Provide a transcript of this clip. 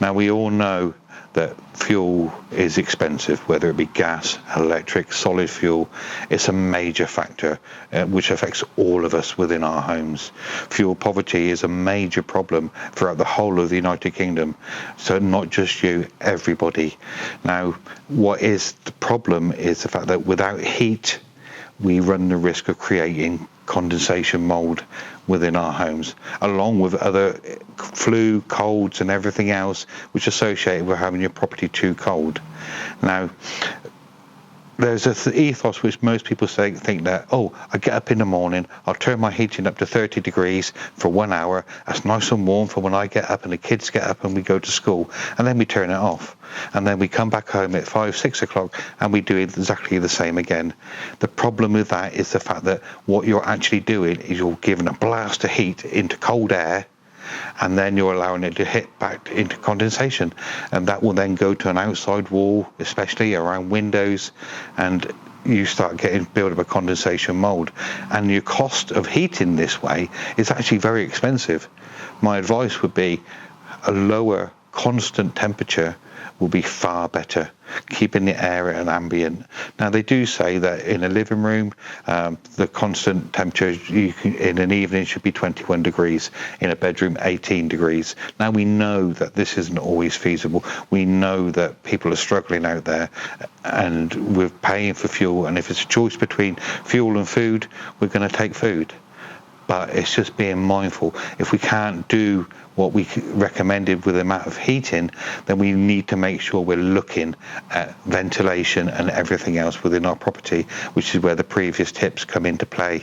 Now, we all know that fuel is expensive, whether it be gas, electric, solid fuel. It's a major factor which affects all of us within our homes. Fuel poverty is a major problem throughout the whole of the United Kingdom. So not just you, everybody. Now, what is the problem is the fact that without heat, we run the risk of creating condensation mold within our homes, along with other flu, colds and everything else which is associated with having your property too cold. Now, there's an ethos which most people think that, oh, I get up in the morning, I'll turn my heating up to 30 degrees for 1 hour, that's nice and warm for when I get up and the kids get up and we go to school, and then we turn it off. And then we come back home at 5, 6 o'clock and we do exactly the same again. The problem with that is the fact that what you're actually doing is you're giving a blast of heat into cold air, and then you're allowing it to hit back into condensation, and that will then go to an outside wall, especially around windows, and you start getting build up a condensation mold. And your cost of heating this way is actually very expensive. My advice would be a lower constant temperature will be far better, keeping the air at an ambient. Now, they do say that in a living room, the constant temperature in an evening should be 21 degrees, in a bedroom 18 degrees. Now, we know that this isn't always feasible. We know that people are struggling out there, and we're paying for fuel, and if it's a choice between fuel and food, we're going to take food. But it's just being mindful. If we can't do what we recommended with the amount of heating, then we need to make sure we're looking at ventilation and everything else within our property, which is where the previous tips come into play.